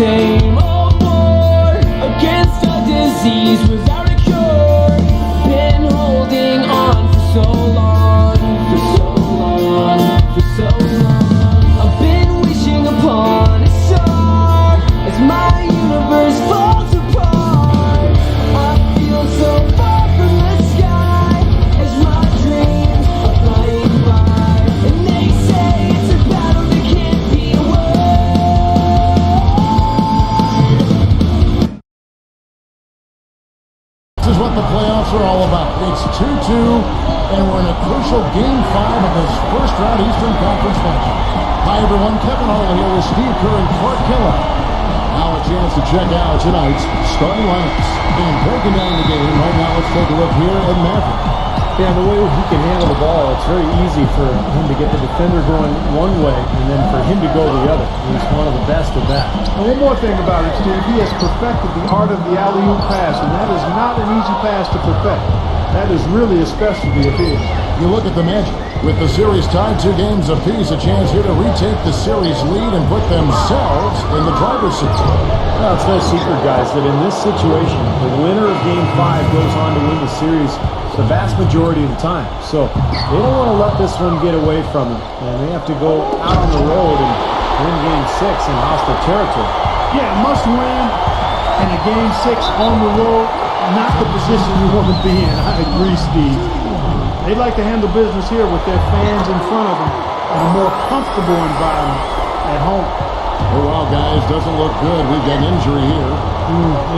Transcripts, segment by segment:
same old war against a disease without a cure. Been holding on for so long, for so long, for so long. I've been wishing upon a star as my universe falls apart. I feel so far from the sky as my dreams are flying by. And they say it's a battle that can't be won. This is what the playoffs are all about. It's 2-2, and we're in a crucial Game 5 of this first-round Eastern Conference matchup. Hi, everyone. Kevin Harlan here with Steve Kerr and Clark Killen. Now a chance to check out tonight's starting lineups. And breaking down the game right now, let's take a look here at Maverick. Yeah, the way he can handle the ball, it's very easy for him to get the defender going one way and then for him to go the other. He's one of the best of that. And one more thing about it, Steve, he has perfected the art of the alley-oop pass, and that is not an easy pass to perfect. That is really a specialty of his. You look at the Magic. With the series tied 2 games apiece, a chance here to retake the series lead and put themselves in the driver's seat. Well, it's no secret, guys, that in this situation, the winner of Game 5 goes on to win the series the vast majority of the time. So they don't want to let this one get away from them, and they have to go out on the road and win Game 6 in hostile territory. Yeah, must win, and a Game 6 on the road, not the position you want to be in. I agree, Steve. They'd like to handle business here with their fans in front of them in a more comfortable environment at home. Oh, wow, guys, doesn't look good. We've got an injury here.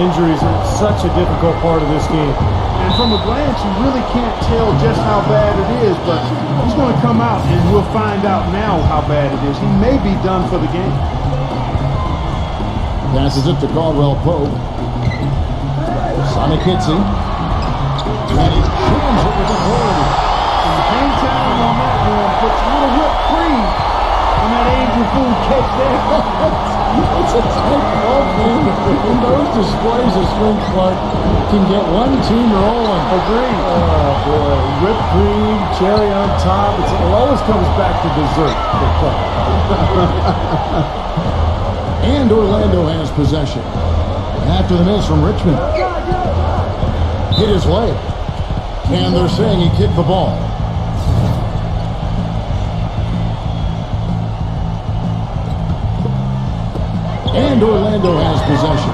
Injuries are such a difficult part of this game. And from a glance, you really can't tell just how bad it is, but he's going to come out, and we'll find out now how bad it is. He may be done for the game. Passes it to Caldwell Pope. Sonic hits him. And he jams it with authority. And the hang time on that one puts a little whipped cream on that angel food cake there. It's a tight ball game. In those displays of strength, Clark can get one team rolling. Agreed. Oh, boy. Whipped cream, cherry on top. It always comes back to dessert. And Orlando has possession. After the miss from Richmond. Hit his leg. And they're saying he kicked the ball. And Orlando has possession.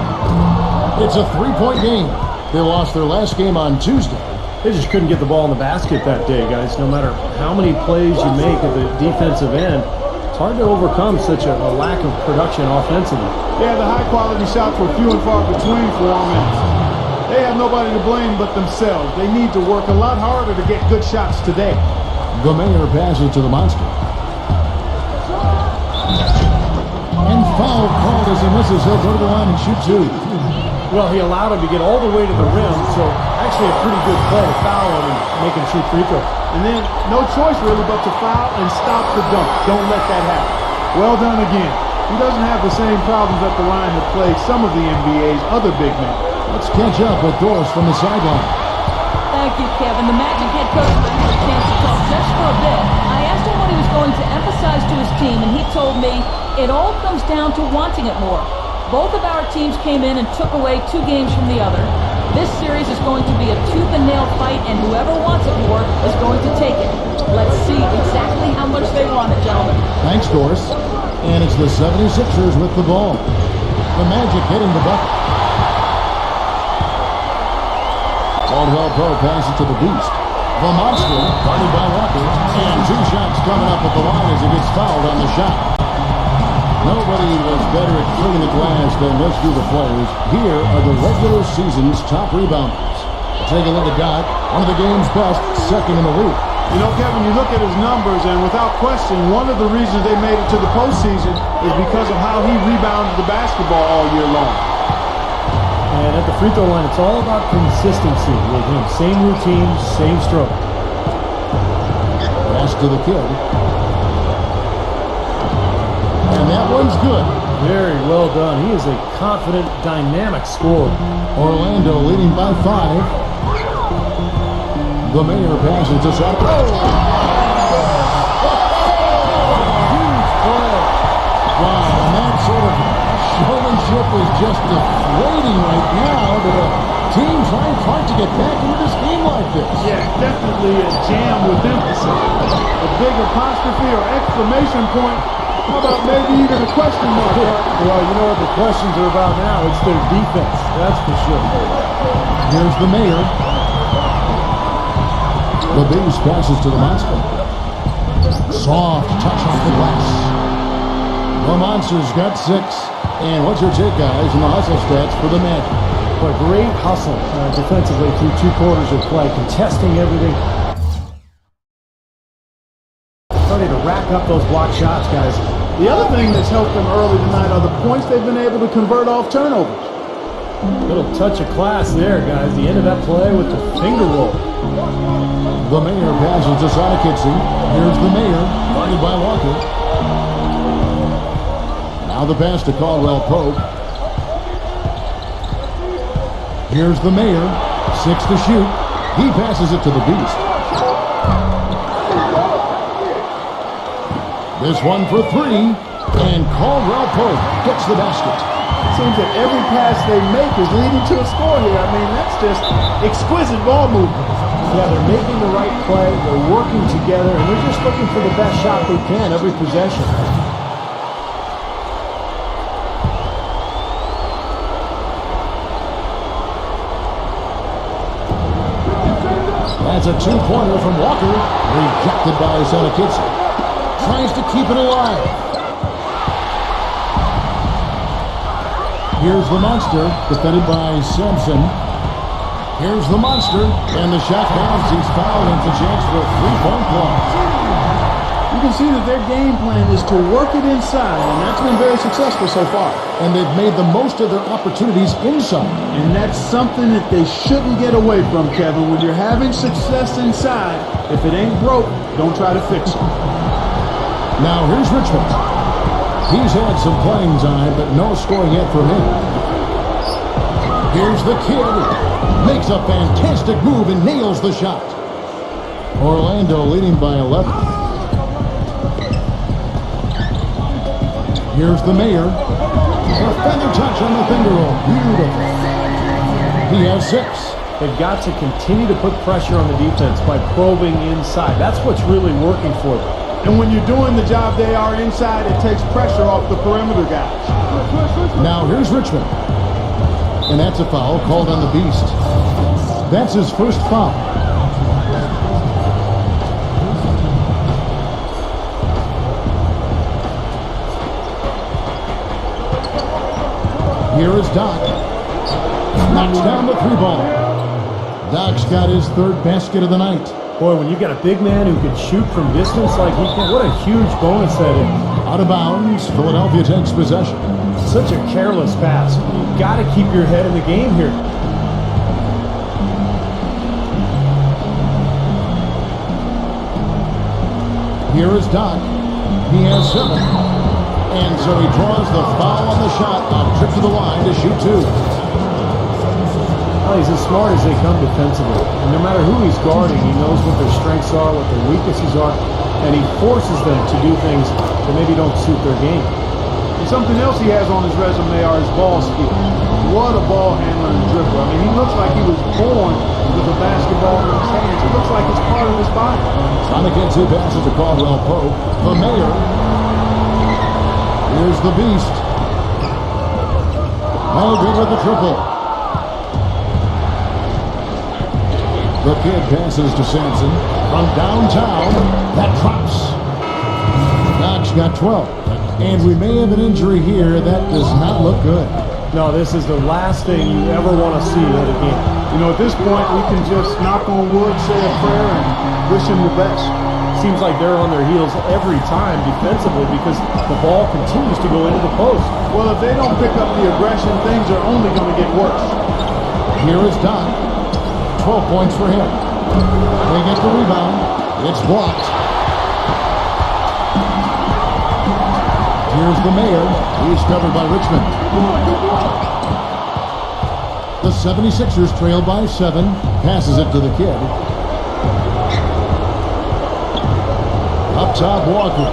It's a 3-point game. They lost their last game on Tuesday. They just couldn't get the ball in the basket that day, guys. No matter how many plays you make at the defensive end, it's hard to overcome such a lack of production offensively. Yeah, the high-quality shots were few and far between for them, and they have nobody to blame but themselves. They need to work a lot harder to get good shots today. The mayor passes to the monster. And foul called as he misses. He'll go to the line and shoot 2. Well, he allowed him to get all the way to the rim, so actually a pretty good play to foul him and make him shoot free throws. And then no choice really but to foul and stop the dunk. Don't let that happen. Well done again. He doesn't have the same problems at the line that plague some of the NBA's other big men. Let's catch up with Doris from the sideline. Thank you, Kevin. The Magic head coach and I had a chance to talk just for a bit. I asked him what he was going to emphasize to his team, and he told me it all comes down to wanting it more. Both of our teams came in and took away 2 games from the other. This series is going to be a tooth-and-nail fight, and whoever wants it more is going to take it. Let's see exactly how much they want it, gentlemen. Thanks, Doris. And it's the 76ers with the ball. The Magic hitting the bucket. Caldwell Pope passes to the Beast. The Monster, guarded by Walker. And 2 shots coming up at the line as he gets fouled on the shot. Nobody was better at cleaning the glass than this group of players. Here are the regular season's top rebounders. Take a look at Doc, one of the game's best, second in the league. You know, Kevin, you look at his numbers, and without question, one of the reasons they made it to the postseason is because of how he rebounded the basketball all year long. And at the free throw line, it's all about consistency with him. Same routine, same stroke. Pass to the kid. And that one's good. Very well done. He is a confident, dynamic scorer. Orlando leading by 5. The mayor passes to Sonic. Huge play. Wow, and that sort of showmanship ship is just deflating right now, but a team trying hard to get back into this game like this. Yeah, definitely a jam with emphasis. A big apostrophe or exclamation point. How about maybe even a question mark? Well, you know what the questions are about now? It's their defense, that's for sure. Here's the mayor. The base passes to the monster. Soft touch off the glass. The Monsters got 6. And what's your take, guys, in the hustle stats for the Magic? But great hustle defensively through 2 quarters of play, contesting everything. Starting to rack up those block shots, guys. The other thing that's helped them early tonight are the points they've been able to convert off turnovers. Little touch of class there, guys. The end of that play with the finger roll. The mayor passes to Sadikitsi. Here's the mayor, guarded by Walker. Now the pass to Caldwell Pope. Here's the mayor, 6 to shoot. He passes it to the beast. This one for 3, and Caldwell Pope gets the basket. It seems that every pass they make is leading to a score here. I mean, that's just exquisite ball movement. Yeah, they're making the right play, they're working together, and they're just looking for the best shot they can every possession. That's a 2-pointer from Walker, rejected by Sadikitsi. Tries to keep it alive. Here's the monster, defended by Sampson. Here's the monster, and the shot counts. He's fouled, and it's a chance for a 3-point play. You can see that their game plan is to work it inside, and that's been very successful so far. And they've made the most of their opportunities inside. And that's something that they shouldn't get away from, Kevin. When you're having success inside, if it ain't broke, don't try to fix it. Now here's Richmond. He's had some playing time, but no scoring yet for him. Here's the kid. Makes a fantastic move and nails the shot. Orlando leading by 11. Here's the mayor. A feather touch on the finger roll. Beautiful. He has 6. They've got to continue to put pressure on the defense by probing inside. That's what's really working for them. And when you're doing the job they are inside, it takes pressure off the perimeter guys. Now here's Richmond. And that's a foul called on the beast. That's his first foul. Here is Doc. Knocks down the 3-ball. Doc's got his 3rd basket of the night. Boy, when you got a big man who can shoot from distance like he can, what a huge bonus that is. Out of bounds, Philadelphia takes possession. Such a careless pass. You've got to keep your head in the game here. Here is Doc. He has 7. And so he draws the foul on the shot, a trip to the line to shoot 2. Well, he's as smart as they come defensively. And no matter who he's guarding, he knows what their strengths are, what their weaknesses are, and he forces them to do things that maybe don't suit their game. And something else he has on his resume are his ball skills. What a ball handler and dribbler. I mean, he looks like he was born with a basketball in his hands. It looks like it's part of his body. Sadikitsi passes to Caldwell Pope. The mayor. Here's the beast. No good with the triple. The kid passes to Sampson. From downtown, that drops. Doc's got 12. And we may have an injury here. That does not look good. No, this is the last thing you ever want to see at a game. You know, at this point, we can just knock on wood, say a prayer, and wish him the best. Seems like they're on their heels every time defensively because the ball continues to go into the post. Well, if they don't pick up the aggression, things are only going to get worse. Here is Doc. 12 points for him. They get the rebound. It's blocked. Here's the mayor. He's covered by Richmond. The 76ers trail by 7. Passes it to the kid. Up top, Walker.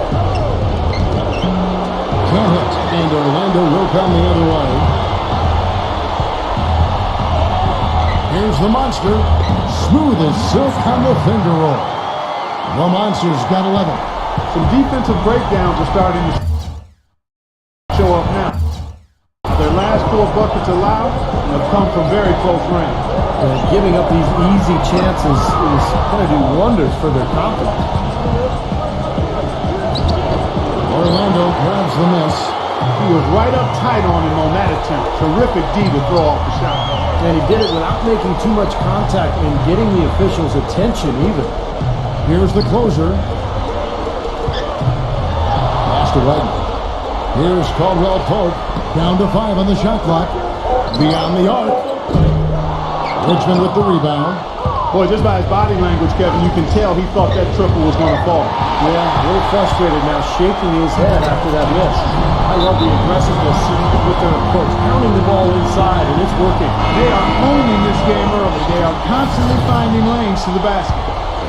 Can't hit. And Orlando will come the other way. Here's the Monster. Smooth as silk on the finger roll. The Monster's got 11. Some defensive breakdowns are starting to show up now. Their last 4 buckets allowed have come from very close range. And giving up these easy chances is going to do wonders for their confidence. Orlando grabs the miss. He was right up tight on him on that attempt. Terrific D to throw off the shot. And he did it without making too much contact and getting the officials' attention either. Here's the closer. Pass to Wagner. Here's Caldwell Pope. Down to 5 on the shot clock. Beyond the arc. Richmond with the rebound. Boy, just by his body language, Kevin, you can tell he thought that triple was going to fall. Yeah, a little frustrated now, shaking his head after that miss. I love the aggressiveness with their approach, pounding the ball inside, and it's working. They are owning this game early. They are constantly finding lanes to the basket.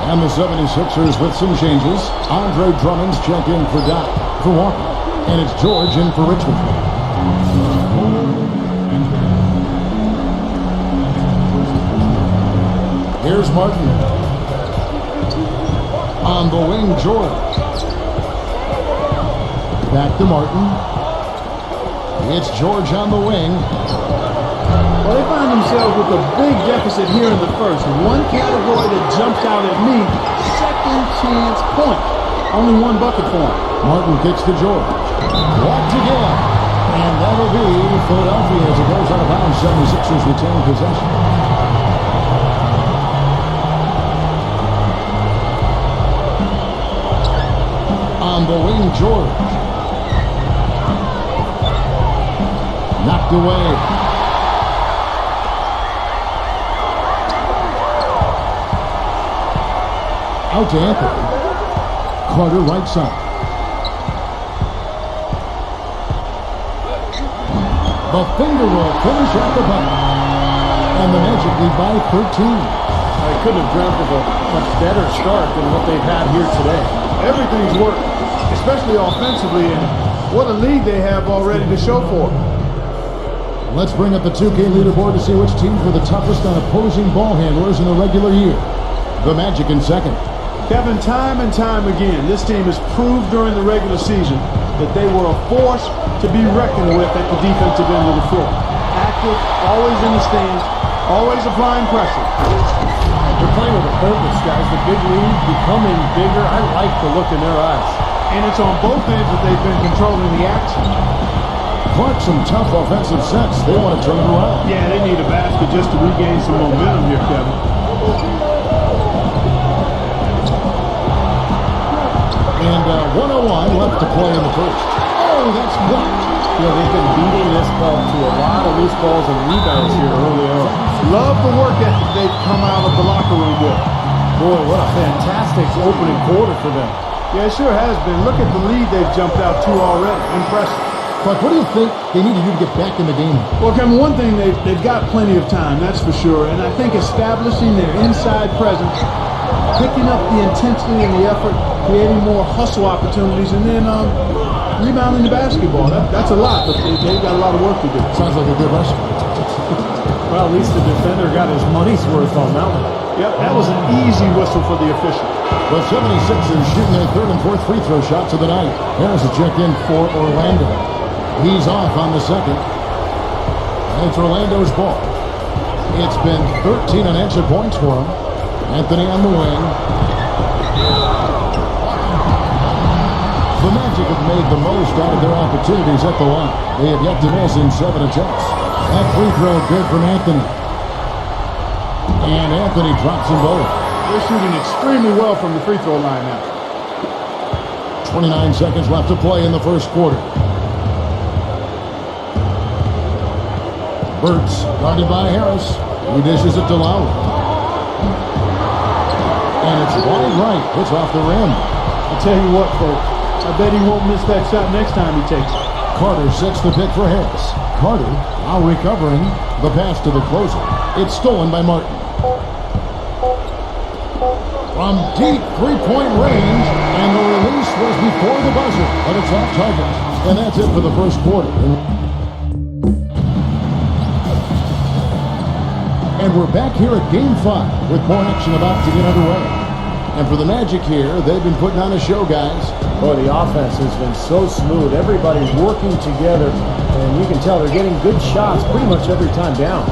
And the 76ers with some changes. Andre Drummond's check in for Walker. And it's George in for Richmond. Here's Martin. On the wing, George. Back to Martin. It's George on the wing. Well, they find themselves with a big deficit here in the first. One category that jumps out at me, second chance point. Only 1 bucket for him. Martin kicks to George. Walked again. And that'll be Philadelphia as it goes out of bounds. 76ers retain possession. On the wing, George. Knocked away. Out to Anthony. Carter right side. The finger roll finish at the bucket. And the Magic lead by 13. I couldn't have dreamt of a much better start than what they've had here today. Everything's worked, especially offensively, and what a lead they have already to show for it. Let's bring up the 2K leaderboard to see which teams were the toughest on opposing ball handlers in the regular year. The Magic in second. Kevin, time and time again, this team has proved during the regular season that they were a force to be reckoned with at the defensive end of the floor. Active, always in the stands, always applying pressure. They're playing with a purpose, guys. The big lead becoming bigger. I like the look in their eyes. And it's on both ends that they've been controlling the action. Clark, some tough offensive sets. They want to turn it around. Yeah, they need a basket just to regain some momentum here, Kevin. And 101 left to play in the first. Oh, that's blocked. You know, they've been beating this ball to a lot of loose balls and rebounds here early on. Love the work ethic they've come out of the locker room with. Boy, what a fantastic opening quarter for them. Yeah, it sure has been. Look at the lead they've jumped out to already. Impressive. Clark, what do you think they need to do to get back in the game? Well, Kevin, one thing, they've got plenty of time, that's for sure. And I think establishing their inside presence, picking up the intensity and the effort, creating more hustle opportunities, and then rebounding the basketball. That's a lot, but they've got a lot of work to do. Sounds like a good rush. Well, at least the defender got his money's worth on that one. Yep, that was an easy whistle for the official. The 76ers shooting their third and fourth free throw shots of the night. There's a check in for Orlando. He's off on the second. And it's Orlando's ball. It's been 13 unanswered points for him. Anthony on the wing. The Magic have made the most out of their opportunities at the line. They have yet to miss in 7 attempts. That free throw good from Anthony. And Anthony drops them both. They're shooting extremely well from the free throw line now. 29 seconds left to play in the first quarter. Burks guarded by Harris. He dishes it to Lowry. And it's wide right. It's off the rim. I tell you what, folks, I bet he won't miss that shot next time he takes it. Carter sets the pick for Harris. Carter now recovering the pass to the closer. It's stolen by Martin. From deep three-point range, and the release was before the buzzer, but it's off target. And that's it for the first quarter. And And we're back here at Game 5 with more action about to get underway. And for the Magic here, they've been putting on a show, guys. Boy, the offense has been so smooth. Everybody's working together, and you can tell they're getting good shots pretty much every time down.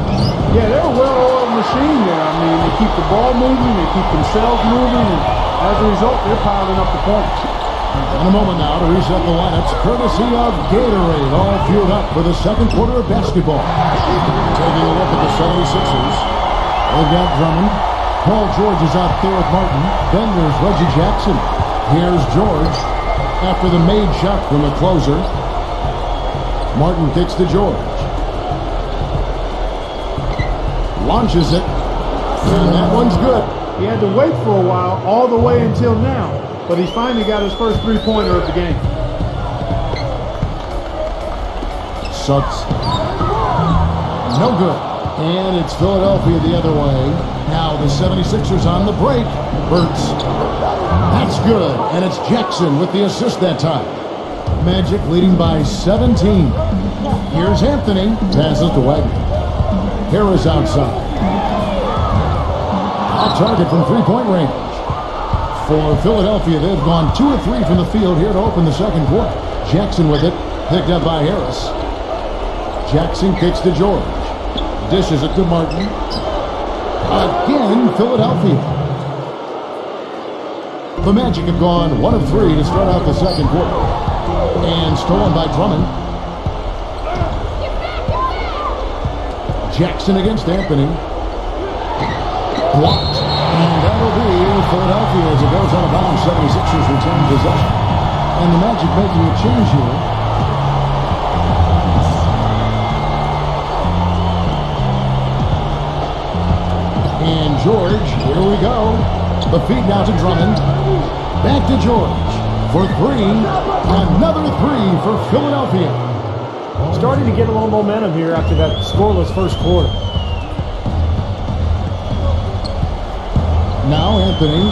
Yeah, they're a well-oiled machine there. I mean, they keep the ball moving, they keep themselves moving, and as a result, they're piling up the points. In a moment now to reset the lineups, courtesy of Gatorade, all fueled up for the second quarter of basketball. Taking a look at the 76ers. They've got Drummond. Paul George is out there with Martin. Then there's Reggie Jackson. Here's George. After the made shot from the closer, Martin kicks to George. Launches it. And that one's good. He had to wait for a while, all the way until now, but he's finally got his first three-pointer of the game. Suggs. No good. And it's Philadelphia the other way. Now the 76ers on the break. Burks. That's good. And it's Jackson with the assist that time. Magic leading by 17. Here's Anthony. Passes to Wagner. Harris outside. Off target from three-point range. For Philadelphia, they've gone 2 of 3 from the field here to open the second quarter. Jackson with it. Picked up by Harris. Jackson kicks to George. Dishes it to Martin. Again, Philadelphia. The Magic have gone 1 of 3 to start out the second quarter. And stolen by Drummond. Jackson against Anthony. Blocked. And that'll be Philadelphia as it goes on a bounce. 76ers retain possession. And the Magic making a change here. And George, here we go. The feed now to Drummond. Back to George for 3. Another 3 for Philadelphia. Starting to get a little momentum here after that scoreless first quarter. Now Anthony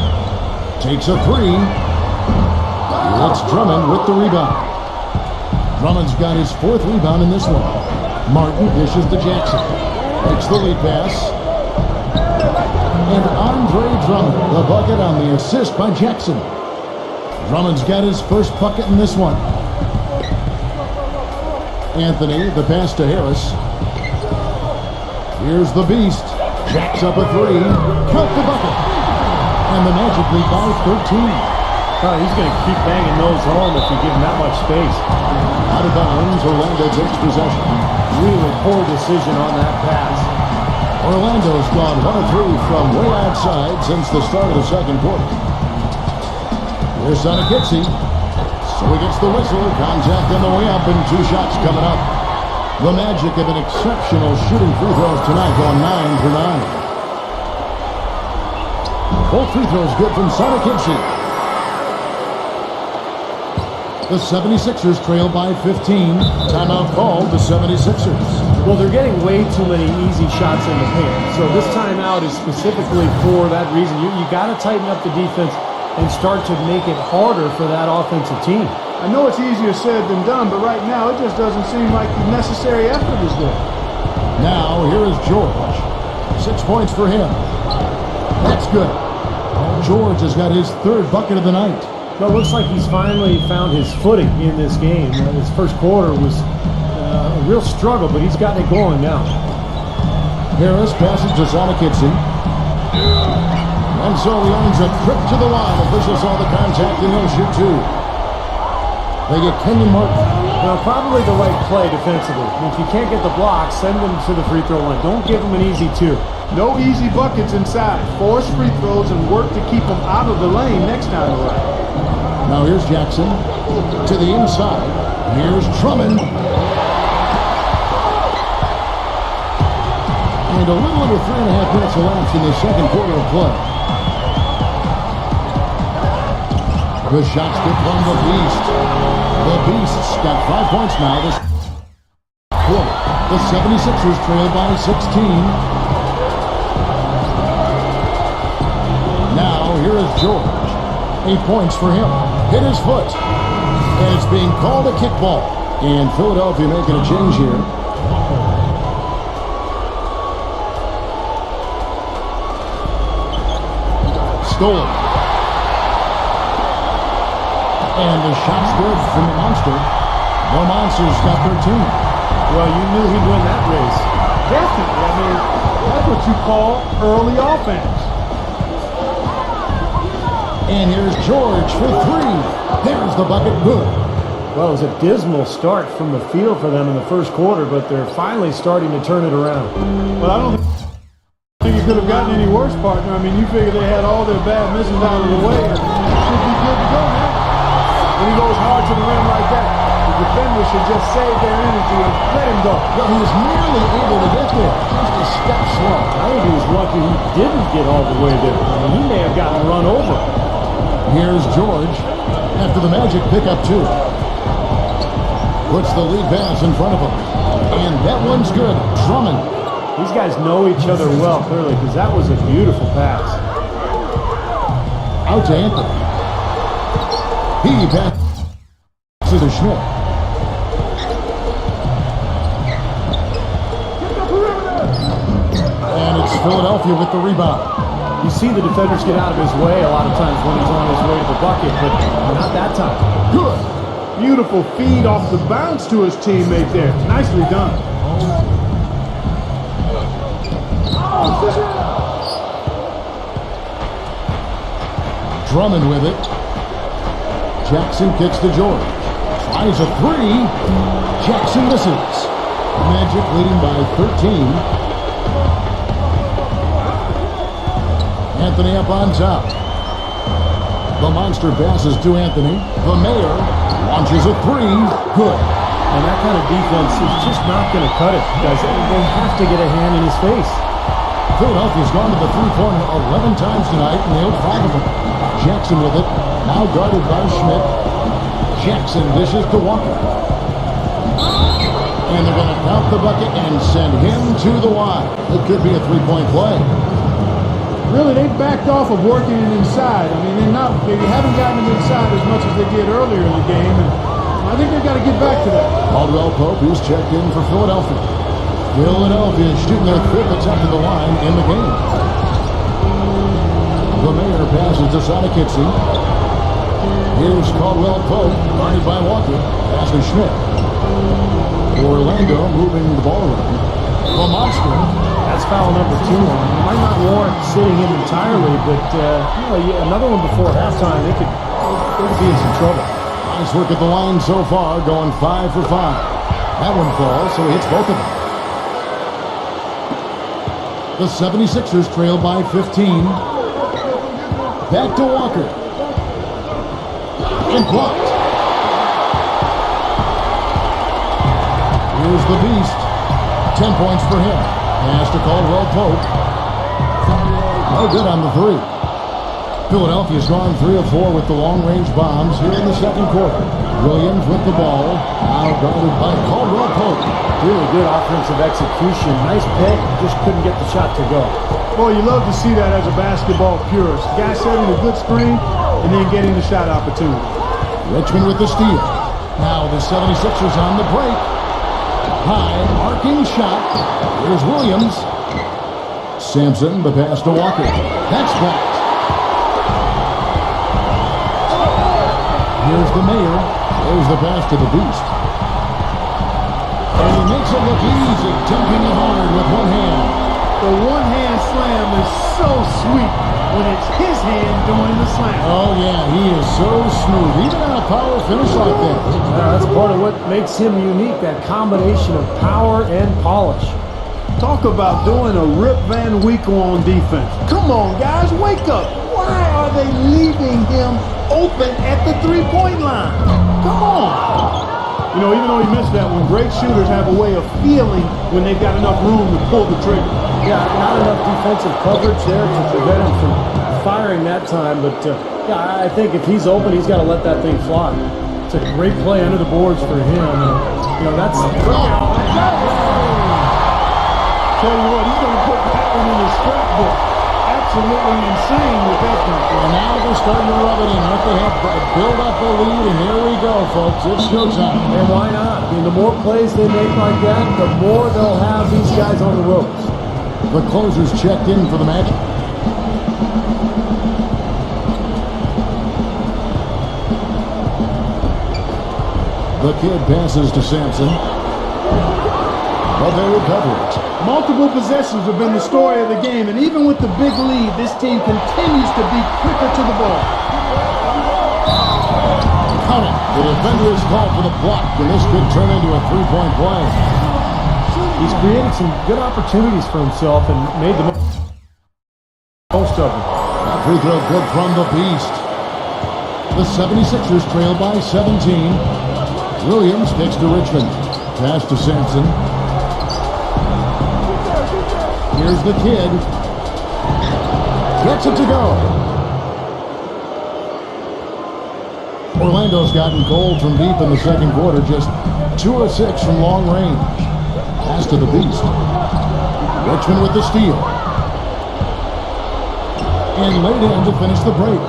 takes a 3. It's Drummond with the rebound. Drummond's got his 4th rebound in this one. Martin dishes to Jackson. Takes the lead pass. And Andre Drummond, the bucket on the assist by Jackson. Drummond's got his first bucket in this one. Anthony, the pass to Harris. Here's the beast. Jacks up a 3. Count the bucket. And the Magic lead by 13. Oh, he's going to keep banging those home if you give him that much space. Out of bounds, Orlando takes possession. Really poor decision on that pass. Orlando's gone 1 of 3 from way outside since the start of the second quarter. Here's Sonakitsi. So he gets the whistle. Contact on the way up and 2 shots coming up. The Magic have been exceptional shooting free throws tonight, going 9 for 9. Both free throws good from Sonakitsi. The 76ers trail by 15. Timeout called the 76ers. Well, they're getting way too many easy shots in the paint. So this timeout is specifically for that reason. You got to tighten up the defense and start to make it harder for that offensive team. I know it's easier said than done, but right now it just doesn't seem like the necessary effort is there. Now, here is George. 6 points for him. That's good. George has got his 3rd bucket of the night. Well, it looks like he's finally found his footing in this game. His first quarter was a real struggle, but he's gotten it going now. Harris passes to Sonakitsi. And so he earns a trip to the line. Officials saw the contact and he'll shoot 2. They get Kenyon Martin. Well, probably the right play defensively. If you can't get the block, send them to the free throw line. Don't give them an easy 2. No easy buckets inside. Force free throws and work to keep them out of the lane next time around. Now here's Jackson to the inside. Here's Drummond. And a little under 3.5 minutes elapsed in the second quarter of play. The shots good from the Beast. The Beast's got 5 points now this quarter. The 76ers trail by 16. Now here is George. 8 points for him. Hit his foot. And it's being called a kickball. And Philadelphia making a change here. stolen. And the shot's good from the Monster. The Monster's got 13. Well, you knew he'd win that race. Definitely. I mean, that's what you call early offense. And here's George for three. There's the bucket. Good. Well, it was a dismal start from the field for them in the first quarter, but they're finally starting to turn it around. But I don't think it could have gotten any worse, partner. I mean, you figure they had all their bad misses out of the way. It should be good to go now. When he goes hard to the rim like that, the defender should just save their energy and let him go. Well, he was nearly able to get there. Just a step slow. I think he was lucky he didn't get all the way there. I mean, he may have gotten run over. Here's George after the Magic pick up two. Puts the lead pass in front of him. And that one's good. Drummond. These guys know each other well, clearly, because that was a beautiful pass. Out to Anthony. He passes to the Schmidt. And it's Philadelphia with the rebound. You see the defenders get out of his way a lot of times when he's on his way to the bucket, but not that time. Good. Beautiful feed off the bounce to his teammate there. Nicely done. Drummond with it. Jackson kicks to George. Tries a three. Jackson misses. Magic leading by 13. Anthony up on top. The Monster passes to Anthony. The Mayor launches a three. Good. And that kind of defense is just not going to cut it, guys. They have to get a hand in his face. Philadelphia's gone to the three-pointer 11 times tonight, nailed 5 of them. Jackson with it, now guarded by Schmidt. Jackson dishes to Walker. And they're going to count the bucket and send him to the line. It could be a three-point play. Really, they backed off of working it inside. I mean, they haven't gotten it inside as much as they did earlier in the game, and I think they've got to get back to that. Caldwell Pope, who's checked in for Philadelphia. Philadelphia shooting their 5th attempt at the line in the game. The Mayor passes to Sonikitsi. Here's Caldwell Pope, guarded by Walker. Pass to Schmidt. Orlando moving the ball around. The Monster. That's foul number 2 on him. It might not warrant sitting him entirely, but another one before halftime, they could be in some trouble. Nice work at the line so far, going 5 for 5. That one falls, so he hits both of them. The 76ers trail by 15. Back to Walker. And blocked. Here's the Beast. 10 points for him. Pass to Caldwell Pope. No good on the three. Philadelphia's gone 3 of 4 with the long-range bombs here in the second quarter. Williams with the ball. Now guarded by Caldwell Pope. Really good offensive execution. Nice pick. Just couldn't get the shot to go. Boy, you love to see that as a basketball purist. Guy setting a good screen and then getting the shot opportunity. Richmond with the steal. Now the 76ers on the break. High, arcing shot. Here's Williams. Sampson, the pass to Walker. That's blocked. Here's the Mayor. There's the pass to the Beast. And he makes it look easy, dunking it hard with one hand. The one-hand slam is so sweet when it's his hand doing the slam. Oh, yeah, he is so smooth. Even on a power finish like that. That's part of what makes him unique, that combination of power and polish. Talk about doing a Rip Van Winkle on defense. Come on, guys, wake up. Why are they leaving him open at the three-point line? Come on. You know, even though he missed that one, great shooters have a way of feeling when they've got enough room to pull the trigger. Yeah, not enough defensive coverage there to prevent him from firing that time. But, yeah, I think if he's open, he's got to let that thing fly. It's a great play under the boards for him. And, that's... Tell you what, he's going to put that one in his scrapbook. Absolutely insane with that dunk. And now they're starting to rub it in. What they have build up a lead, and here we go, folks. It's showtime. And why not? I mean, the more plays they make like that, the more they'll have these guys on the ropes. The closers checked in for the Magic. The kid passes to Sampson. But they recover it. Multiple possessions have been the story of the game, and even with the big lead, this team continues to be quicker to the ball. Count it. The defender is called for the block, and this could turn into a three-point play. He's created some good opportunities for himself and made the most of them. That free throw good from the Beast. The 76ers trail by 17. Williams kicks to Richmond. Pass to Sampson. Here's the kid. Gets it to go. Orlando's gotten cold from deep in the second quarter. Just 2 of 6 from long range. Pass to the Beast. Richmond with the steal. And laid in to finish the break.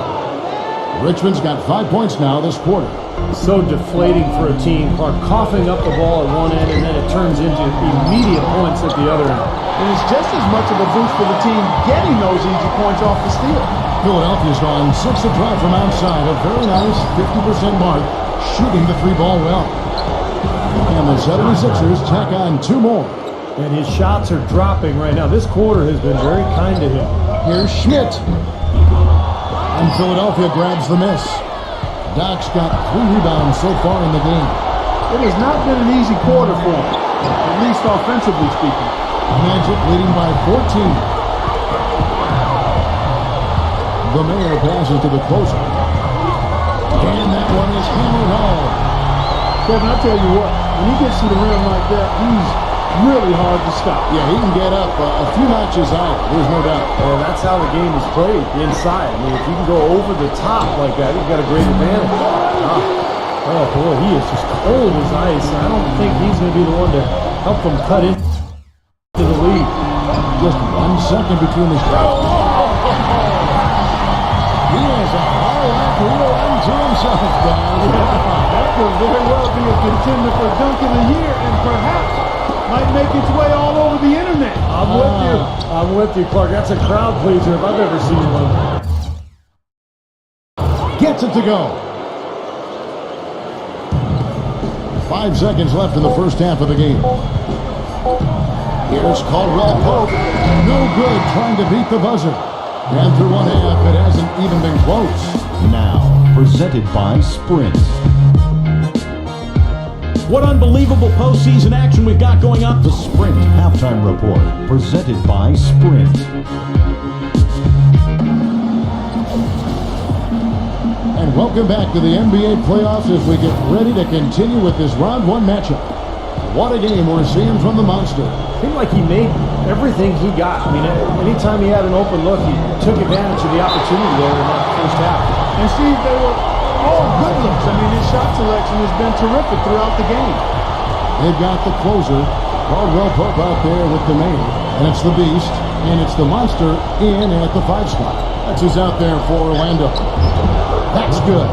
Richmond's got 5 points now this quarter. So deflating for a team. Clark coughing up the ball at one end, and then it turns into immediate points at the other end. And it's just as much of a boost for the team getting those easy points off the steal. Philadelphia's gone 6 of 12 from outside. A very nice 50% mark, shooting the 3-ball well. And the 76ers tack on 2 more. And his shots are dropping right now. This quarter has been very kind to him. Here's Schmidt. And Philadelphia grabs the miss. Doc's got 3 rebounds so far in the game. It has not been an easy quarter for him, at least offensively speaking. Magic leading by 14. The Mayor passes to the closer. And that one is hammered home. Kevin, I tell you what, when he gets to the rim like that, he's really hard to stop. Yeah, he can get up a few notches higher. There's no doubt. And that's how the game is played, inside. I mean, if you can go over the top like that, you've got a great advantage. Oh, boy, he is just cold as ice. I don't think he's going to be the one to help them cut into the lead. Just 1 second between the shots. He has a high wheel unto himself, guys. That could very well be a contender for Dunk of the Year, and perhaps might make its way all over the internet. I'm with you. I'm with you, Clark. That's a crowd pleaser if I've ever seen one. Gets it to go. 5 seconds left in the first half of the game. Here's Caldwell Pope. No good trying to beat the buzzer. And through one half, it hasn't even been close. Now, presented by Sprint. What unbelievable postseason action we've got going on. The Sprint Halftime Report, presented by Sprint. And welcome back to the NBA playoffs as we get ready to continue with this round 1 matchup. What a game we're seeing from the Monster. Seemed like he made everything he got. I mean, anytime he had an open look, he took advantage of the opportunity there in that first half. And Steve, they were all good looks. I mean, his shot selection has been terrific throughout the game. They've got the closer, Caldwell Pope, out there with the Mayor. And it's the Beast, and it's the Monster in at the 5 spot. That's who's out there for Orlando. That's good.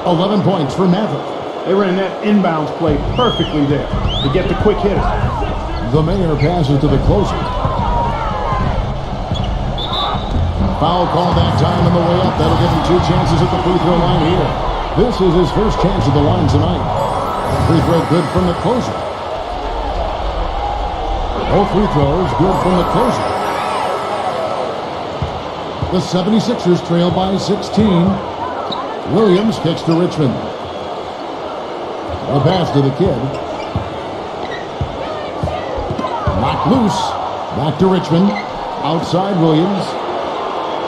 11 points for Maverick. They ran that inbounds play perfectly there to get the quick hitter. The Mayor passes to the closer. Foul call that time on the way up. That'll give him 2 chances at the free throw line here. This is his first chance at the line tonight. Free throw good from the closer. Both free throws good from the closer. The 76ers trail by 16. Williams kicks to Richmond. The pass to the kid. Knocked loose. Back to Richmond. Outside Williams.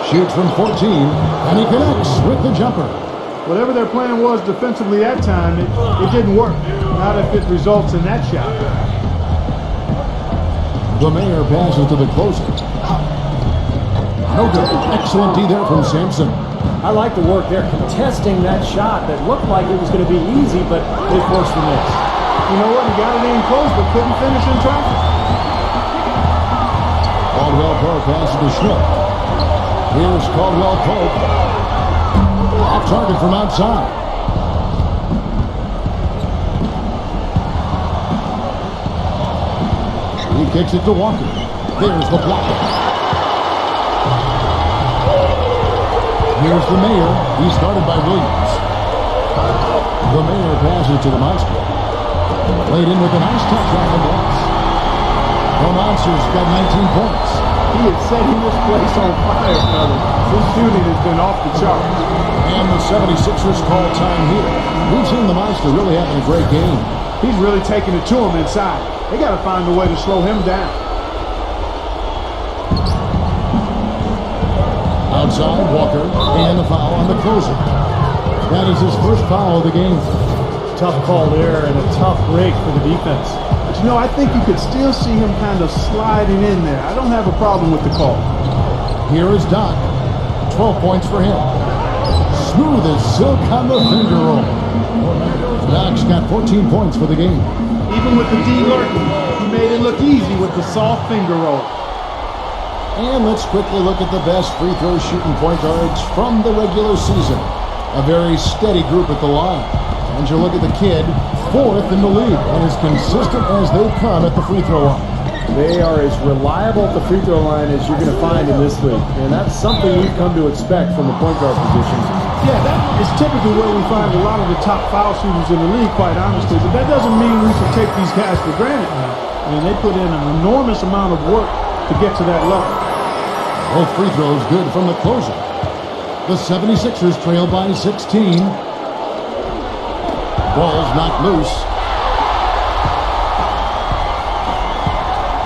Shoots from 14. And he connects with the jumper. Whatever their plan was defensively that time, it didn't work. Not if it results in that shot. The Mayor passes to the closer. No good. Excellent D there from Sampson. I like the work there, contesting that shot that looked like it was going to be easy, but they forced the miss. You know what? He got it in close, but couldn't finish in traffic. Caldwell Pope passes to Schmidt. Here's Caldwell Pope. Off target from outside. He kicks it to Walker. There's the block. Here's the Mayor. He's guarded by Williams. The Mayor passes to the Monster. Laid in with a nice touch on the box. The Monster's got 19 points. He had setting this place on fire, fellas. His shooting has been off the charts. And the 76ers call time here. We've seen the Monster really having a great game. He's really taking it to him inside. They got to find a way to slow him down. Outside, Walker, and a foul on the closer. That is his first foul of the game. Tough call there and a tough break for the defense. But you know, I think you could still see him kind of sliding in there. I don't have a problem with the call. Here is Doc. 12 points for him. Smooth as silk on the finger roll. Doc's got 14 points for the game. Even with the D lurking, he made it look easy with the soft finger roll. And let's quickly look at the best free throw shooting point guards from the regular season. A very steady group at the line. And you look at the kid, 4th in the league, and as consistent as they come at the free throw line. They are as reliable at the free throw line as you're going to find in this league. And that's something you've come to expect from the point guard position. Yeah, that is typically where we find a lot of the top foul shooters in the league, quite honestly. But that doesn't mean we should take these guys for granted now. I mean, they put in an enormous amount of work to get to that level. Both free throws good from the closer. The 76ers trail by 16. Ball's knocked loose.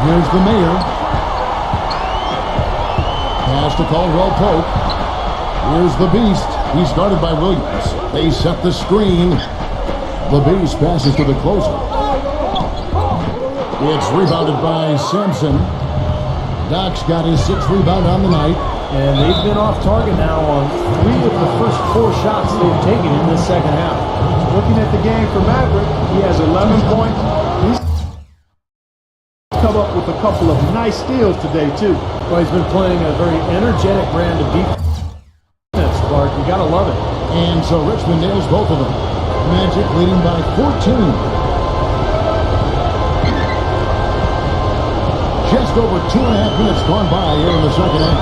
Here's the Mayor. Pass to Caldwell Pope. Here's the Beast. He's guarded by Williams. They set the screen. The Beast passes to the closer. It's rebounded by Sampson. Doc's got his 6th rebound on the night. And they've been off target now on 3 of the first 4 shots they've taken in this second half. Looking at the game for Maverick, he has 11 points. He's come up with a couple of nice steals today, too. Well, he's been playing a very energetic brand of defense, Clark. You got to love it. And so Richmond nails both of them. Magic leading by 14. Just over 2.5 minutes gone by here in the second half.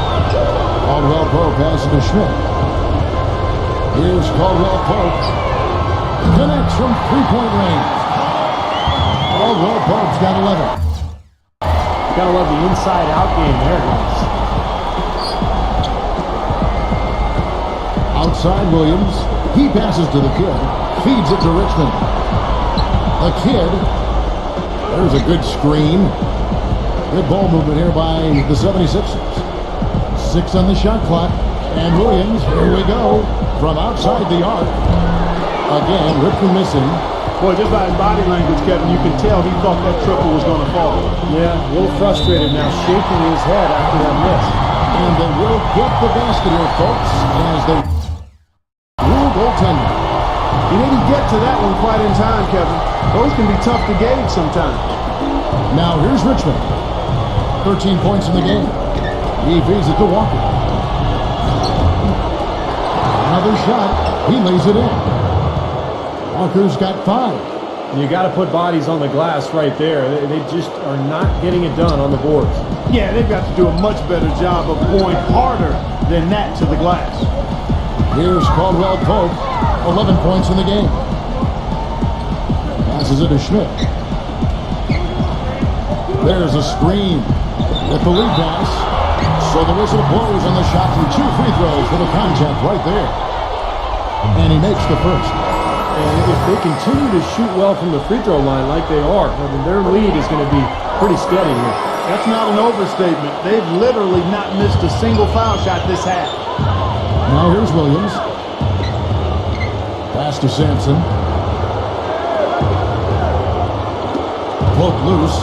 Caldwell Pope passes to Schmidt. Here's Caldwell Pope. Connects from 3-point range. Caldwell Pope's got 11. Gotta love the inside-out game there, guys. Outside Williams. He passes to the kid. Feeds it to Richmond. The kid. There's a good screen. Good ball movement here by the 76ers. 6 on the shot clock. And Williams, here we go. From outside the arc. Again, Richmond missing. Boy, just by his body language, Kevin, you can tell he thought that triple was going to fall. Yeah, a little frustrated now, shaking his head after that miss. And they will get the basket here, folks, as they rule goaltending. He didn't get to that one quite in time, Kevin. Those can be tough to gauge sometimes. Now here's Richmond. 13 points in the game. He feeds it to Walker. Another shot. He lays it in. Walker's got 5. You got to put bodies on the glass right there. They just are not getting it done on the boards. Yeah, they've got to do a much better job of going harder than that to the glass. Here's Caldwell Pope. 11 points in the game. Passes it to Schmidt. There's a screen with the lead pass. So the whistle blows on the shot from 2 free throws for the contact right there. And he makes the first. And if they continue to shoot well from the free throw line like they are, I mean, their lead is going to be pretty steady here. That's not an overstatement. They've literally not missed a single foul shot this half. Now here's Williams. Pass to Sampson. Poke loose.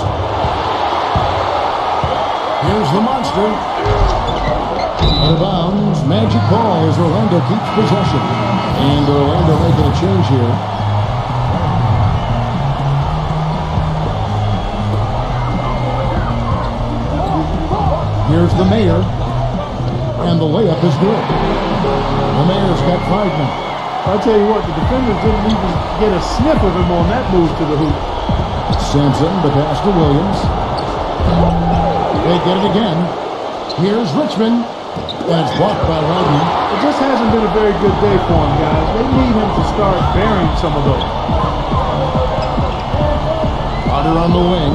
Here's the Monster. Out of bounds. Magic ball as Orlando keeps possession. And Orlando making a change here. Here's the Mayor. And the layup is good. The Mayor's got 5 now. I'll tell you what, the defenders didn't even get a sniff of him on that move to the hoop. Sampson, the pass to Williams. They get it again. Here's Richmond. And it's blocked by Wagner. It just hasn't been a very good day for him, guys. They need him to start burying some of those. Potter on the wing.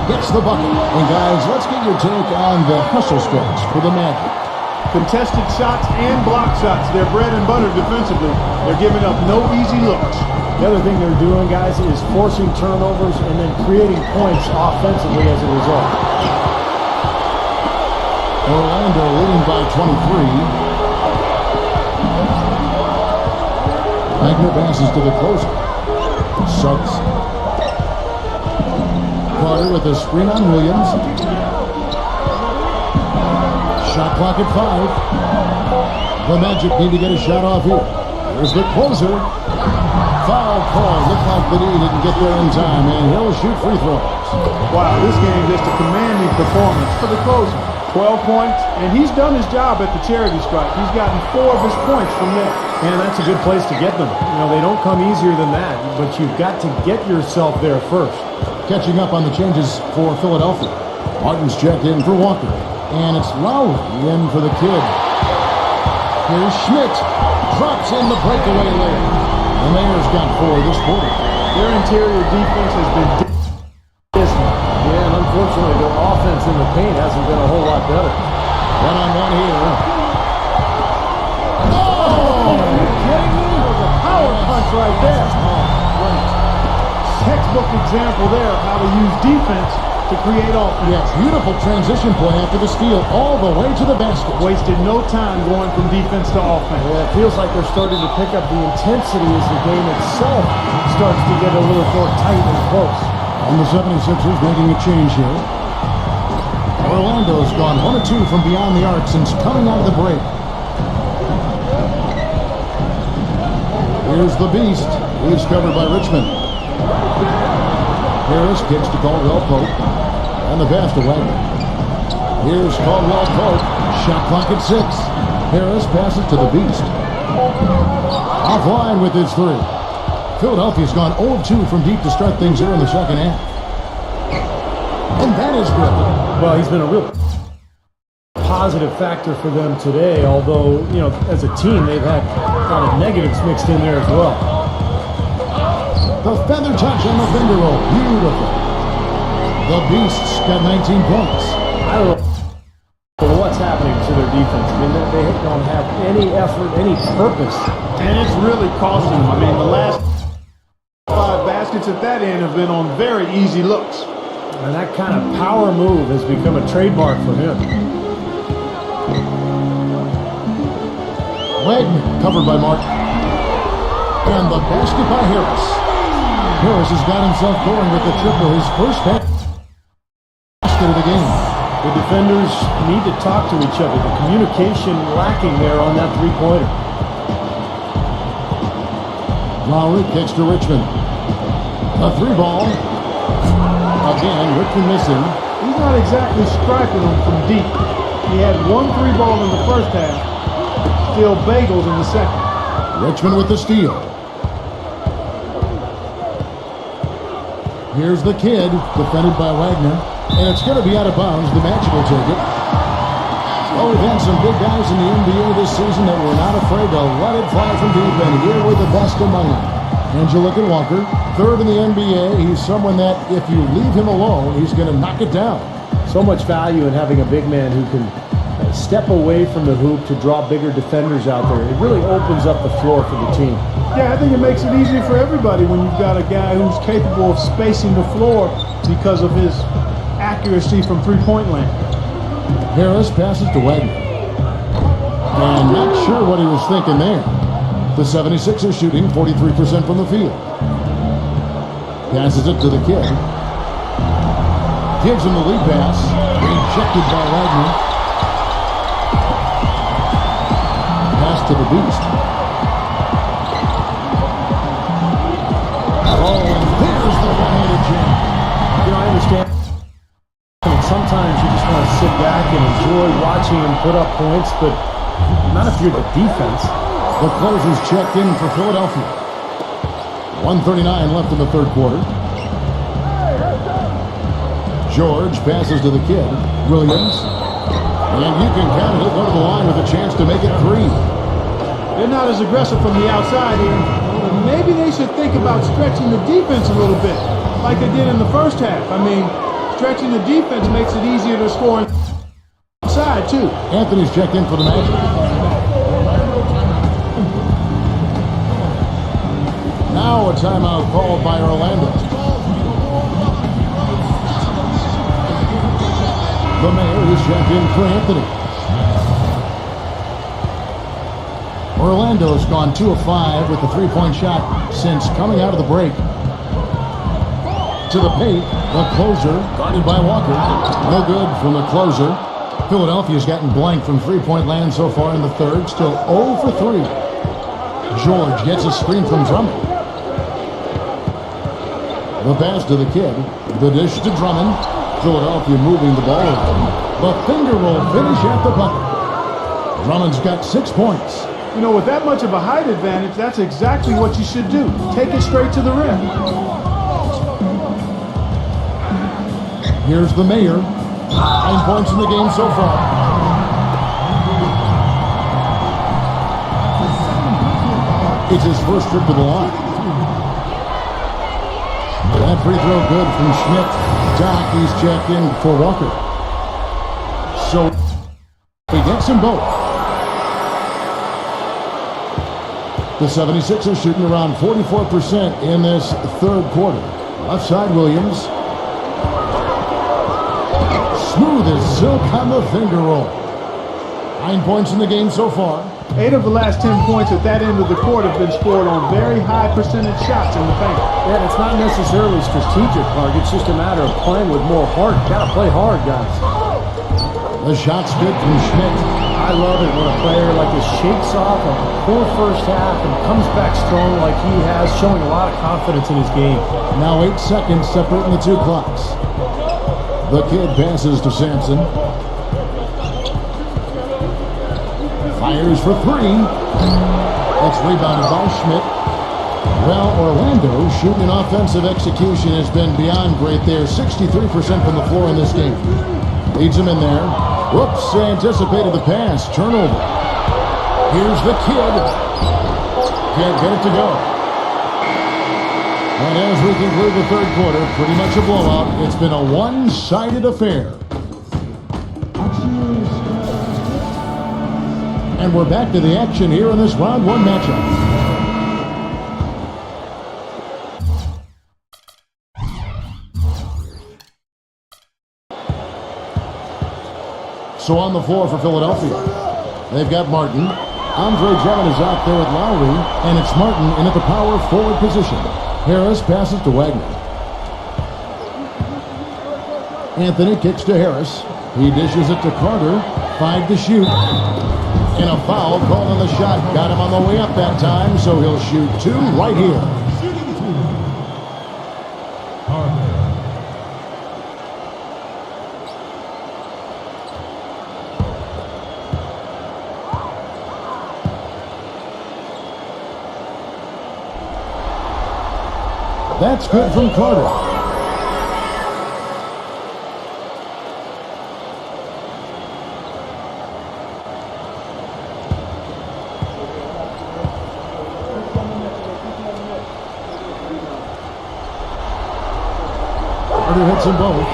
Gets the bucket. And guys, let's get your take on the hustle stretch for the Magic. Contested shots and block shots. They're bread and butter defensively. They're giving up no easy looks. The other thing they're doing, guys, is forcing turnovers and then creating points offensively as a result. Orlando leading by 23. Wagner passes to the closer. Suggs. Carter with a screen on Williams. Shot clock at 5. The Magic need to get a shot off here. There's the closer. Foul call. Looked like the D didn't get there in time, and he'll shoot free throws. Wow, this game just a commanding performance for the closer. 12 points, and he's done his job at the charity stripe. He's gotten 4 of his points from there. And that's a good place to get them. You know, they don't come easier than that, but you've got to get yourself there first. Catching up on the changes for Philadelphia. Martin's checked in for Walker. And it's Lowry in for the kid. Here's Schmidt. Drops in the breakaway layup. The Mayor's got 4 this quarter. Their interior defense has been dismal. Yeah, and unfortunately, their offense in the paint hasn't been a whole lot better. One-on-one here. Oh, are you kidding me? That was a power punch right there. Textbook example there of how to use defense to create offense. Yeah, beautiful transition play after the steal all the way to the basket. Wasted no time going from defense to offense. Yeah, it feels like they're starting to pick up the intensity as the game itself starts to get a little more tight and close. And the 76ers making a change here. Orlando's gone 1 of 2 from beyond the arc since coming out of the break. Here's the Beast. He's covered by Richmond. Harris kicks to Caldwell Pope. And the pass to Wagner. Here's Caldwell Pope. Shot clock at 6. Harris passes to the Beast. Offline with his 3. Philadelphia's gone 0 of 2 from deep to start things here in the second half. And that is good. Well, he's been a real positive factor for them today, although, you know, as a team, they've had a lot of negatives mixed in there as well. The feather touch on the finger roll. Beautiful. The Beasts got 19 points. I don't know what's happening to their defense. I mean, they don't have any effort, any purpose. And it's really costing them. I mean, the last 5 baskets at that end have been on very easy looks. And that kind of power move has become a trademark for him. Wagner covered by Martin. And the basket by Harris. Harris has got himself going with the triple, his first basket of the game. The defenders need to talk to each other. The communication lacking there on that three-pointer. Lowry kicks to Richmond. A 3 ball. Again, Richmond missing. He's not exactly striping them from deep. He had 1 3 ball in the first half, still bagels in the second. Richmond with the steal. Here's the kid, defended by Wagner. And it's going to be out of bounds. The Magic will take it. Oh, we've had some big guys in the NBA this season that were not afraid to let it fly from deep, and here were the best among them. Angela Walker, 3rd in the NBA. He's someone that, if you leave him alone, he's going to knock it down. So much value in having a big man who can step away from the hoop to draw bigger defenders out there. It really opens up the floor for the team. Yeah, I think it makes it easier for everybody when you've got a guy who's capable of spacing the floor because of his accuracy from three-point land. Harris passes to Wagner. And not sure what he was thinking there. The 76ers shooting 43% from the field. Passes it to the kid. Gives him the lead pass. Rejected by Wagner. Pass to the Beast. Oh, and there's the one-handed jam. You know, I understand. Sometimes you just want to sit back and enjoy watching him put up points, but not if you're the defense. The closers checked in for Philadelphia. 1:39 left in the third quarter. George passes to the kid. Williams. And you can count it. He'll go to the line with a chance to make it 3. They're not as aggressive from the outside here. Maybe they should think about stretching the defense a little bit, like they did in the first half. I mean, stretching the defense makes it easier to score inside, too. Anthony's checked in for the Magic. Now a timeout called by Orlando. The Mayor is checked in for Anthony. Orlando's gone 2 of 5 with the three-point shot since coming out of the break. To the paint, the closer, guarded by Walker. No good from the closer. Philadelphia's gotten blank from three-point land so far in the third. Still 0 for 3. George gets a screen from Drummond. The pass to the kid. The dish to Drummond. Philadelphia moving the ball around. The finger roll finish at the bucket. Drummond's got 6 points. You know, with that much of a height advantage, that's exactly what you should do. Take it straight to the rim. Here's the Mayor. 9 points in the game so far. It's his first trip to the line. That free throw good from Schmidt. Doc, he's checked in for Walker. So he gets them both. The 76ers shooting around 44% in this third quarter. Left side, Williams. Smooth as silk on the finger roll. 9 points in the game so far. 8 of the last 10 points at that end of the court have been scored on very high percentage shots in the paint. Yeah, it's not necessarily strategic, Clark. It's just a matter of playing with more heart. Gotta play hard, guys. The shot's good from Schmidt. I love it when a player like this shakes off a poor first half and comes back strong like he has, showing a lot of confidence in his game. Now 8 seconds separating the two clocks. The kid passes to Sampson. Fires for 3. That's rebounded by Schmidt. Well, Orlando shooting an offensive execution has been beyond great there. 63% from the floor in this game. Leads him in there. Whoops, anticipated the pass. Turnover. Here's the kid. Can't get it to go. And as we conclude the third quarter, pretty much a blowout. It's been a one-sided affair. And we're back to the action here in this round 1 matchup. So on the floor for Philadelphia, they've got Martin. Andre Drummond is out there with Lowry, and it's Martin in at the power forward position. Harris passes to Wagner. Anthony kicks to Harris. He dishes it to Carter. 5 to shoot. And a foul called on the shot. Got him on the way up that time, so he'll shoot 2 right here. That's good from Carter. Carter hits them both.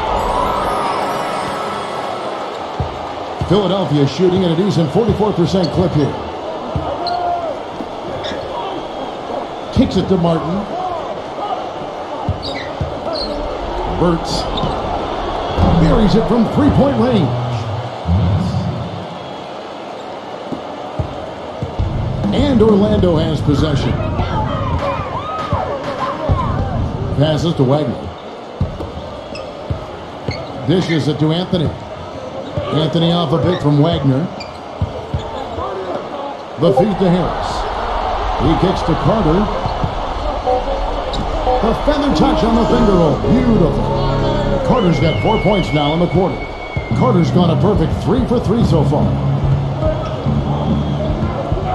Philadelphia shooting at a decent 44% clip here. Kicks it to Martin. Burks buries it from three-point range. And Orlando has possession. Passes to Wagner. Dishes it to Anthony. Anthony off a pick from Wagner. The feed to Harris. He kicks to Carter. The feather touch on the finger roll. Beautiful. Carter's got 4 points now in the quarter. Carter's gone a perfect 3 for 3 so far.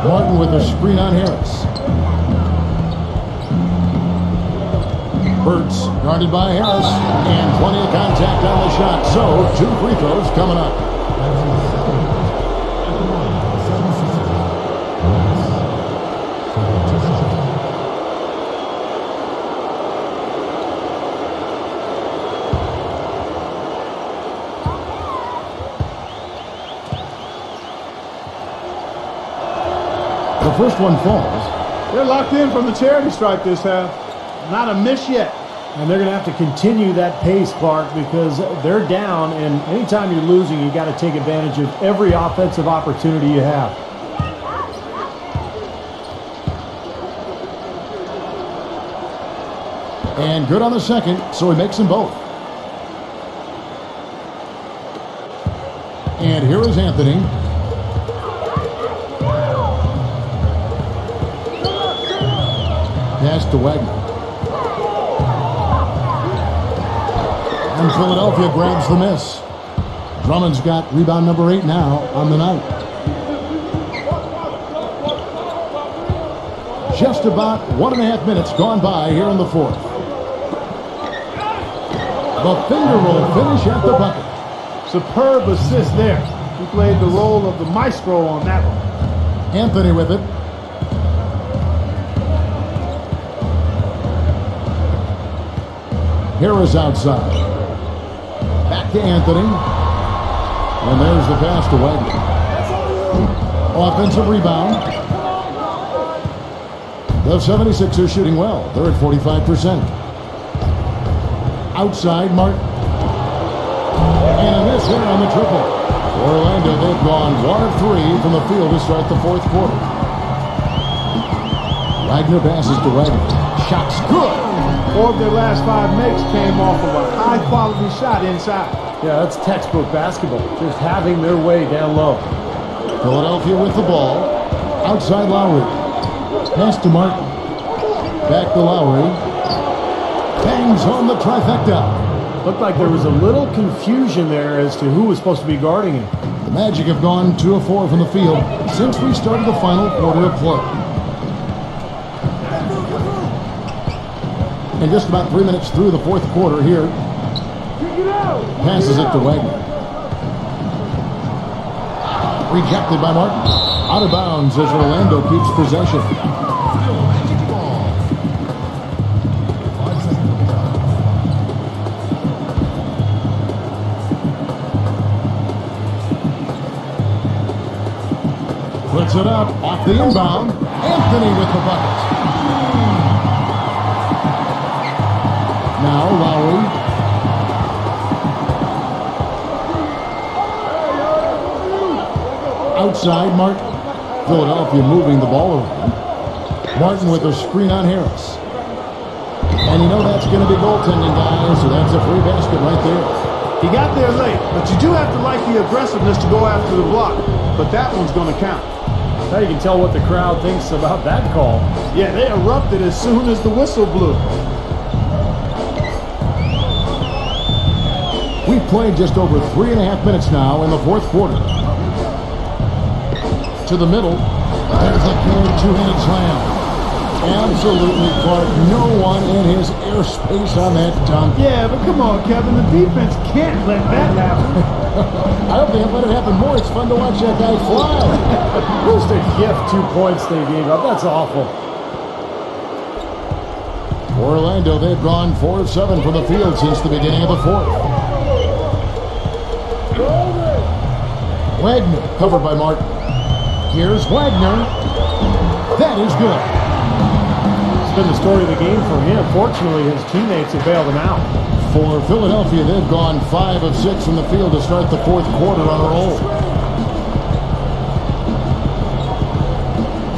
Martin with a screen on Harris. Burks guarded by Harris. And plenty of contact on the shot. So 2 free throws coming up. The first one falls. They're locked in from the charity stripe this half. Not a miss yet. And they're going to have to continue that pace, Clark, because they're down, and anytime you're losing, you got to take advantage of every offensive opportunity you have. And good on the second, so he makes them both. And here is Anthony. Pass to Wagner. And Philadelphia grabs the miss. Drummond's got rebound number 8 now on the night. Just about 1.5 minutes gone by here in the fourth. The finger roll finish at the bucket. Superb assist there. He played the role of the maestro on that one. Anthony with it. Harris outside. Back to Anthony. And there's the pass to Wagner. Offensive rebound. The 76ers shooting well. They're at 45%. Outside, Martin. And a miss here on the triple. Orlando, they've gone 1 of 3 from the field to start the fourth quarter. Wagner passes to Wagner. Shot's good. 4 of their last 5 makes came off of a high-quality shot inside. Yeah, that's textbook basketball, just having their way down low. Philadelphia with the ball. Outside Lowry. Pass to Martin. Back to Lowry. Bangs home the trifecta. Looked like there was a little confusion there as to who was supposed to be guarding him. The Magic have gone 2 of 4 from the field since we started the final quarter of play. And just about 3 minutes through the fourth quarter here. Passes it to Wagner. Rejected by Martin. Out of bounds as Orlando keeps possession. Puts it up off the inbound. Anthony with the bucket. Now Lowry. Outside, Martin. Philadelphia moving the ball around. Martin with a screen on Harris. And you know that's going to be goaltending, guys, so that's a free basket right there. He got there late, but you do have to like the aggressiveness to go after the block. But that one's going to count. Now you can tell what the crowd thinks about that call. Yeah, they erupted as soon as the whistle blew. We've played just over 3.5 minutes now in the fourth quarter. To the middle. There's a good two-handed slam. Absolutely, Clark. No one in his airspace on that dunk. Yeah, but come on, Kevin. The defense can't let that happen. I hope they have let it happen more. It's fun to watch that guy fly. Just a gift, 2 points they gave up. That's awful. Orlando, they've gone 4 of 7 from the field since the beginning of the fourth. Wagner, covered by Martin. Here's Wagner. That is good. It's been the story of the game for him. Fortunately, his teammates have bailed him out. For Philadelphia, they've gone 5 of 6 from the field to start the fourth quarter on a roll.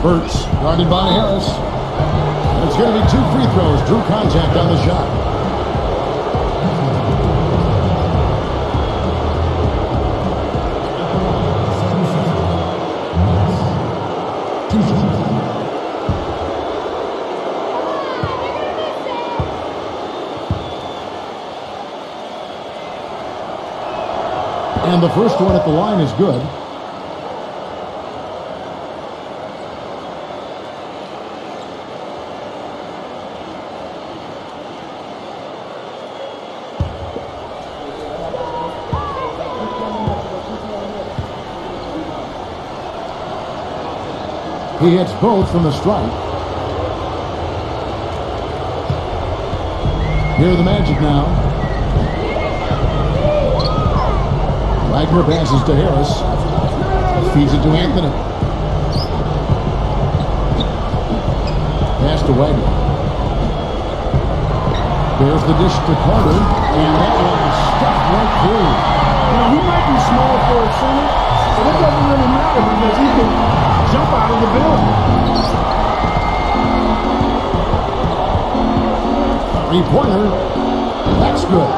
Burks, guarded by Harris. And it's going to be 2 free throws. Drew contact on the shot. And the first one at the line is good. He hits both from the stripe. Here are the Magic now. Wagner passes to Harris. Feeds it to Anthony. pass to Wagner. There's the dish to Carter, and that one stuffed right through. You know, he might be small for a center, but it doesn't really matter because he can jump out of the building. Three-pointer. That's good.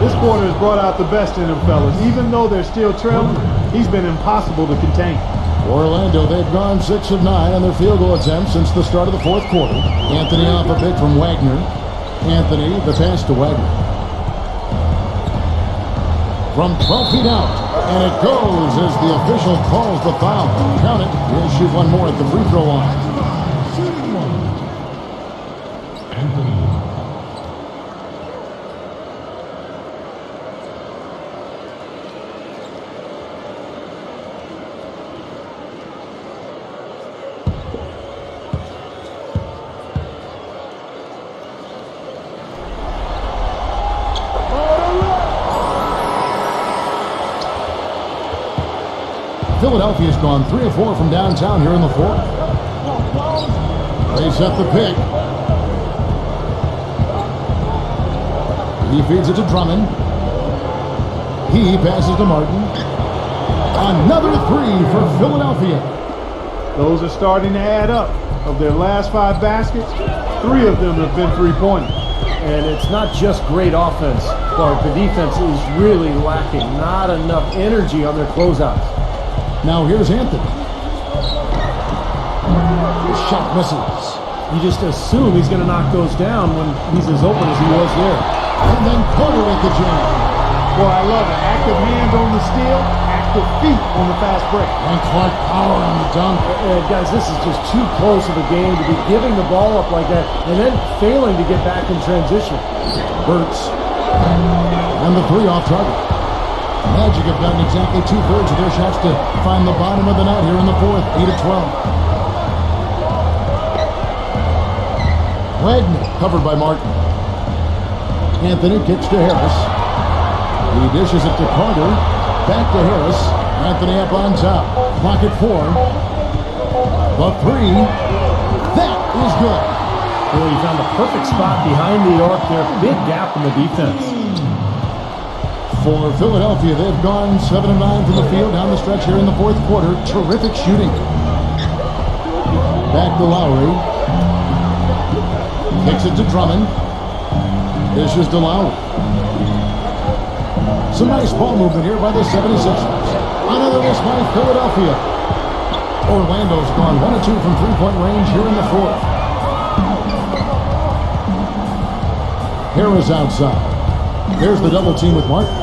This quarter has brought out the best in him, fellas. Even though they're still trailing, he's been impossible to contain. Orlando, they've gone 6 of 9 on their field goal attempts since the start of the fourth quarter. Anthony off a bit from Wagner. Anthony, the pass to Wagner. From 12 feet out, and it goes as the official calls the foul. Count it. He'll shoot one more at the free throw line. Philadelphia's gone 3 of 4 from downtown here in the fourth. They set the pick. He feeds it to Drummond. He passes to Martin. Another 3 for Philadelphia. Those are starting to add up. Of their last 5 baskets, 3 of them have been three-pointers. And it's not just great offense, Clark. The defense is really lacking. Not enough energy on their closeouts. Now here's Anthony. His shot misses. You just assume he's going to knock those down when he's as open as he was there. And then Carter with the jam. Boy, I love it. Active hands on the steal, active feet on the fast break. And Clark power on the dunk. Guys, this is just too close of a game to be giving the ball up like that and then failing to get back in transition. Burks. And the 3 off target. Magic have gotten exactly 2/3 of their shots to find the bottom of the net here in the fourth. 8 of 12. Wagner covered by Martin. Anthony kicks to Harris. He dishes it to Carter. Back to Harris. Anthony up on top. Clock at 4. The 3. That is good. Well, he found the perfect spot behind the arc there. Big gap in the defense. For Philadelphia, they've gone 7 of 9 from the field down the stretch here in the fourth quarter. Terrific shooting. Back to Lowry. Kicks it to Drummond. Dishes to Lowry. Some nice ball movement here by the 76ers. Another miss by Philadelphia. Orlando's gone 1 of 2 from three-point range here in the fourth. Harris outside. There's the double team with Martin.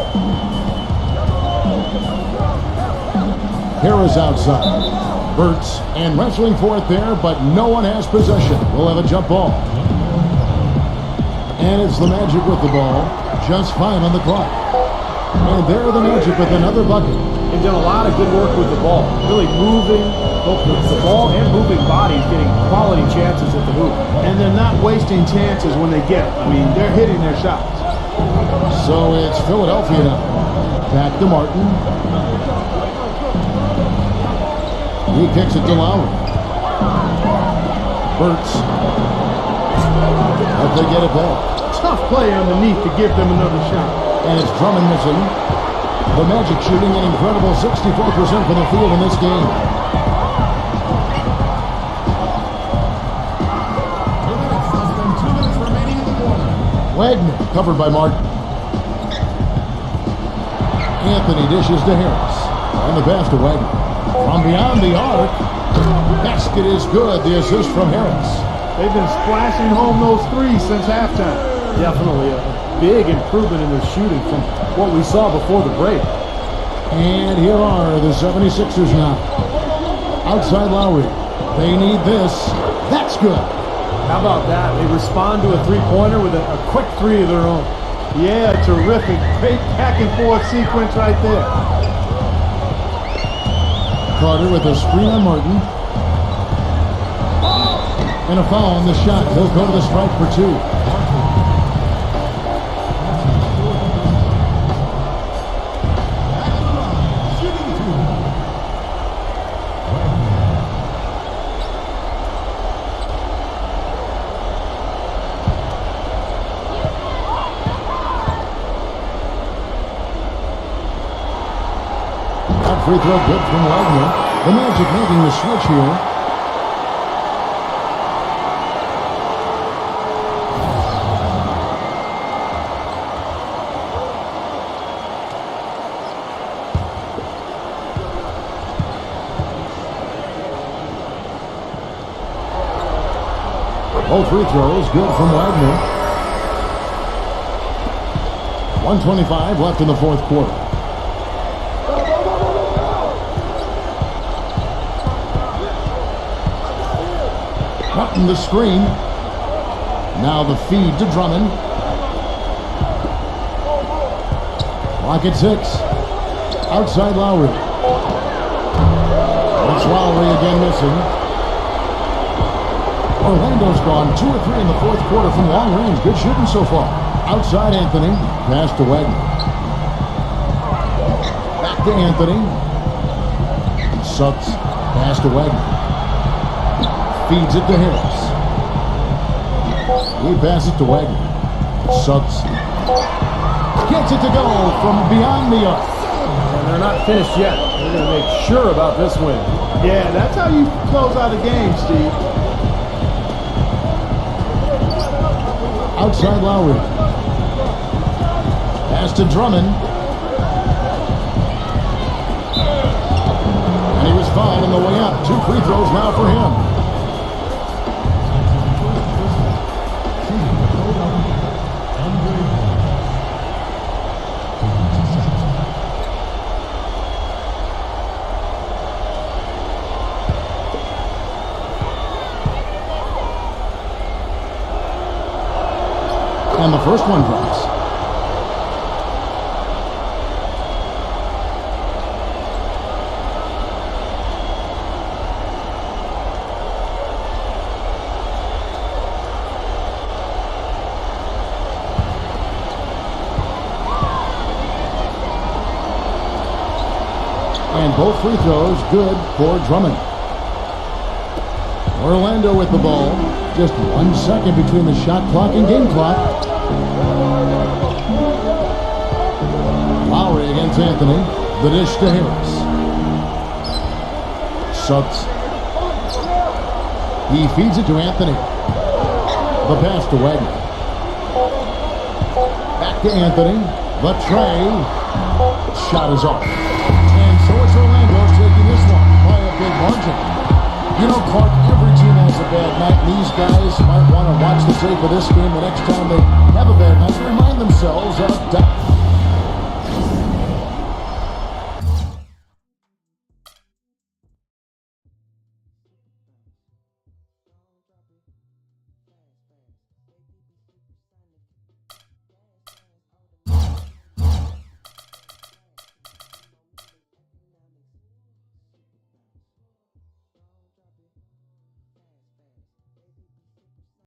Harris outside. Burks and wrestling for it there, but no one has possession. We'll have a jump ball. And it's the Magic with the ball. Just 5 on the clock. And there the Magic with another bucket. They've done a lot of good work with the ball. Really moving both the ball and moving bodies, getting quality chances at the hoop. And they're not wasting chances when they get it. I mean, they're hitting their shots. So it's Philadelphia now. Back to Martin. He kicks it to Lowry. Burks. But they get it back. Tough play underneath to give them another shot. And it's Drummond missing. The Magic shooting an incredible 64% from the field in this game. Wagner covered by Martin. Anthony dishes to Harris. And the pass to Wagner. From beyond the arc. Basket is good. The assist from Harris. They've been splashing home those 3s since halftime. Definitely a big improvement in their shooting from what we saw before the break. And here are the 76ers now. Outside Lowry. They need this. That's good. How about that? They respond to a three-pointer with a quick 3 of their own. Yeah, terrific. Great back-and-forth sequence right there. Carter with a screen on Martin. And a foul on the shot. He'll go to the strike for 2. That free throw good from Wagner. The Magic making the switch here. Both free throws good from Wagner. 1:25 left in the fourth quarter. Cutting the screen. Now the feed to Drummond. Clock at 6. Outside Lowry. It's Lowry again missing. Orlando's gone 2 or 3 in the fourth quarter from long range. Good shooting so far. Outside Anthony. Pass to Wagner. Back to Anthony. Suggs. Pass to Wagner. Feeds it to Harris. He passes it to Wagner. Suggs. Gets it to go from beyond the arc. And they're not finished yet. They're going to make sure about this win. Yeah, that's how you close out a game, Steve. Outside Lowry. Pass to Drummond. And he was fouled on the way up. 2 free throws now for him. And the first one drops. And both free throws good for Drummond. Orlando with the ball. Just 1 second between the shot clock and game clock. Lowry against Anthony. The dish to Harris. Suggs. He feeds it to Anthony. The pass to Wagner. Back to Anthony. The tray. Shot is off. And so it's Orlando taking this one by a big margin. You know, Clark, every team has a bad night. These guys might want to watch the tape of this game the next time they have a